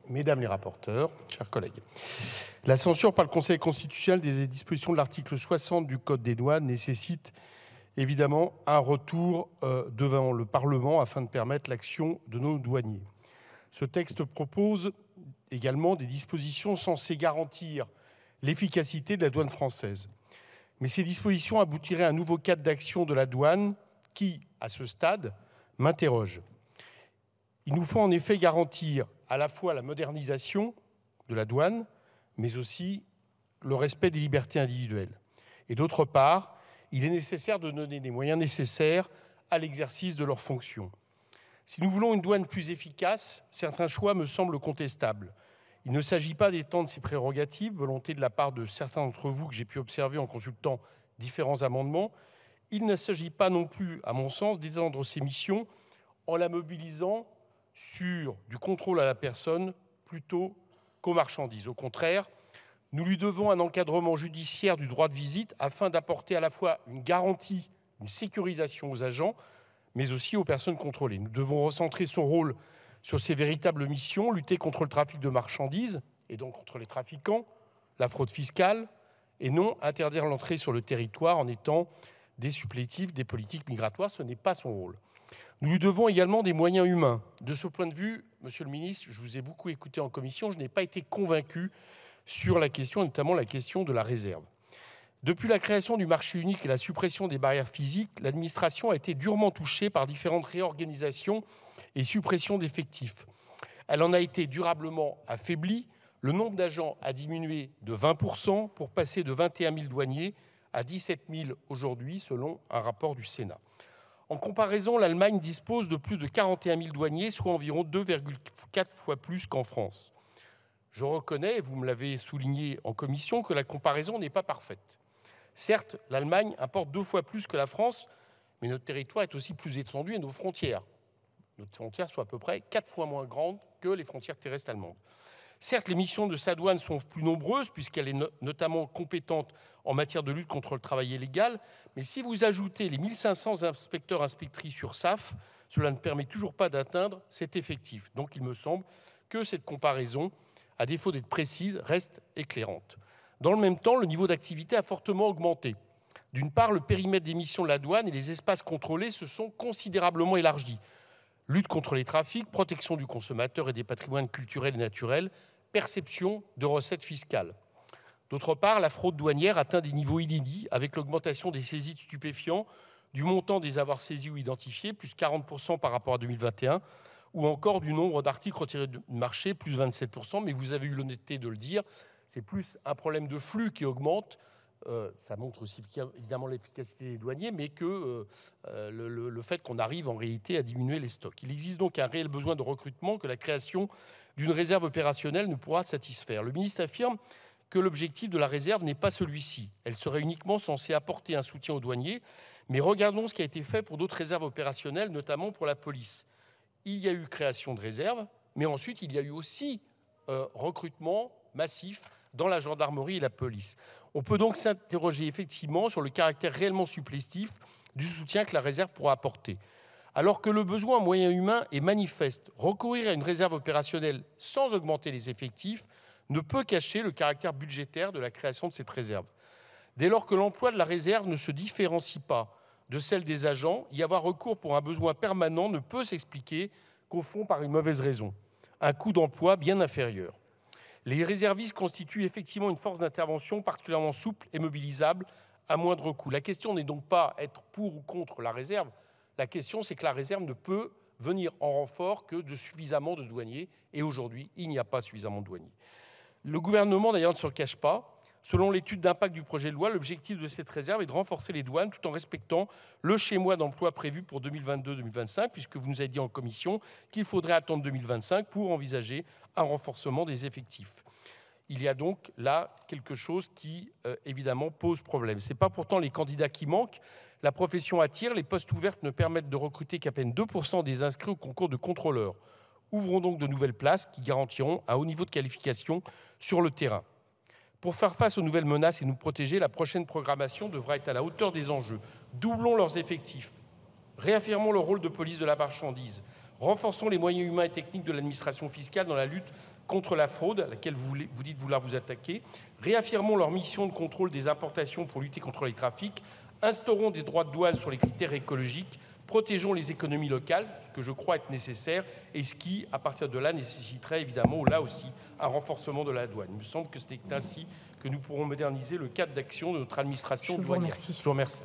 Mesdames les rapporteurs, chers collègues, la censure par le Conseil constitutionnel des dispositions de l'article 60 du Code des douanes nécessite évidemment un retour devant le Parlement afin de permettre l'action de nos douaniers. Ce texte propose également des dispositions censées garantir l'efficacité de la douane française. Mais ces dispositions aboutiraient à un nouveau cadre d'action de la douane qui, à ce stade, m'interroge. Il nous faut en effet garantir à la fois la modernisation de la douane, mais aussi le respect des libertés individuelles. Et d'autre part, il est nécessaire de donner les moyens nécessaires à l'exercice de leurs fonctions. Si nous voulons une douane plus efficace, certains choix me semblent contestables. Il ne s'agit pas d'étendre ces prérogatives, volonté de la part de certains d'entre vous que j'ai pu observer en consultant différents amendements. Il ne s'agit pas non plus, à mon sens, d'étendre ces missions en la mobilisant sur du contrôle à la personne plutôt qu'aux marchandises. Au contraire, nous lui devons un encadrement judiciaire du droit de visite afin d'apporter à la fois une garantie, une sécurisation aux agents, mais aussi aux personnes contrôlées. Nous devons recentrer son rôle sur ses véritables missions, lutter contre le trafic de marchandises, et donc contre les trafiquants, la fraude fiscale, et non interdire l'entrée sur le territoire en étant des supplétifs des politiques migratoires. Ce n'est pas son rôle. Nous lui devons également des moyens humains. De ce point de vue, Monsieur le ministre, je vous ai beaucoup écouté en commission, je n'ai pas été convaincu sur la question, notamment la question de la réserve. Depuis la création du marché unique et la suppression des barrières physiques, l'administration a été durement touchée par différentes réorganisations et suppressions d'effectifs. Elle en a été durablement affaiblie. Le nombre d'agents a diminué de 20% pour passer de 21 000 douaniers à 17 000 aujourd'hui, selon un rapport du Sénat. En comparaison, l'Allemagne dispose de plus de 41 000 douaniers, soit environ 2,4 fois plus qu'en France. Je reconnais, vous me l'avez souligné en commission, que la comparaison n'est pas parfaite. Certes, l'Allemagne importe 2 fois plus que la France, mais notre territoire est aussi plus étendu et nos frontières sont à peu près 4 fois moins grandes que les frontières terrestres allemandes. Certes, les missions de sa douane sont plus nombreuses, puisqu'elle est notamment compétente en matière de lutte contre le travail illégal, mais si vous ajoutez les 1500 inspecteurs inspectrices sur SAF, cela ne permet toujours pas d'atteindre cet effectif. Donc il me semble que cette comparaison, à défaut d'être précise, reste éclairante. Dans le même temps, le niveau d'activité a fortement augmenté. D'une part, le périmètre des missions de la douane et les espaces contrôlés se sont considérablement élargis. Lutte contre les trafics, protection du consommateur et des patrimoines culturels et naturels, perception de recettes fiscales. D'autre part, la fraude douanière atteint des niveaux inédits avec l'augmentation des saisies de stupéfiants, du montant des avoirs saisis ou identifiés, plus 40% par rapport à 2021, ou encore du nombre d'articles retirés du marché, plus 27%. Mais vous avez eu l'honnêteté de le dire, c'est plus un problème de flux qui augmente. Ça montre aussi évidemment l'efficacité des douaniers, mais que le fait qu'on arrive en réalité à diminuer les stocks. Il existe donc un réel besoin de recrutement que la création d'une réserve opérationnelle ne pourra satisfaire. Le ministre affirme que l'objectif de la réserve n'est pas celui-ci. Elle serait uniquement censée apporter un soutien aux douaniers, mais regardons ce qui a été fait pour d'autres réserves opérationnelles, notamment pour la police. Il y a eu création de réserves, mais ensuite il y a eu aussi recrutement massif dans la gendarmerie et la police. On peut donc s'interroger effectivement sur le caractère réellement supplétif du soutien que la réserve pourra apporter. Alors que le besoin en moyens humains est manifeste, recourir à une réserve opérationnelle sans augmenter les effectifs ne peut cacher le caractère budgétaire de la création de cette réserve. Dès lors que l'emploi de la réserve ne se différencie pas de celle des agents, y avoir recours pour un besoin permanent ne peut s'expliquer qu'au fond par une mauvaise raison, un coût d'emploi bien inférieur. Les réservistes constituent effectivement une force d'intervention particulièrement souple et mobilisable à moindre coût. La question n'est donc pas être pour ou contre la réserve. La question, c'est que la réserve ne peut venir en renfort que de suffisamment de douaniers. Et aujourd'hui, il n'y a pas suffisamment de douaniers. Le gouvernement, d'ailleurs, ne se cache pas. Selon l'étude d'impact du projet de loi, l'objectif de cette réserve est de renforcer les douanes tout en respectant le schéma d'emploi prévu pour 2022-2025, puisque vous nous avez dit en commission qu'il faudrait attendre 2025 pour envisager un renforcement des effectifs. Il y a donc là quelque chose qui, évidemment, pose problème. Ce n'est pas pourtant les candidats qui manquent. La profession attire. Les postes ouverts ne permettent de recruter qu'à peine 2% des inscrits au concours de contrôleurs. Ouvrons donc de nouvelles places qui garantiront un haut niveau de qualification sur le terrain. Pour faire face aux nouvelles menaces et nous protéger, la prochaine programmation devra être à la hauteur des enjeux. Doublons leurs effectifs. Réaffirmons le rôle de police de la marchandise. Renforçons les moyens humains et techniques de l'administration fiscale dans la lutte contre la fraude, à laquelle vous dites vouloir vous attaquer. Réaffirmons leur mission de contrôle des importations pour lutter contre les trafics. Instaurons des droits de douane sur les critères écologiques. Protégeons les économies locales, ce que je crois être nécessaire, et ce qui, à partir de là, nécessiterait évidemment, là aussi, un renforcement de la douane. Il me semble que c'est ainsi que nous pourrons moderniser le cadre d'action de notre administration douanière. Je vous remercie. Je vous remercie.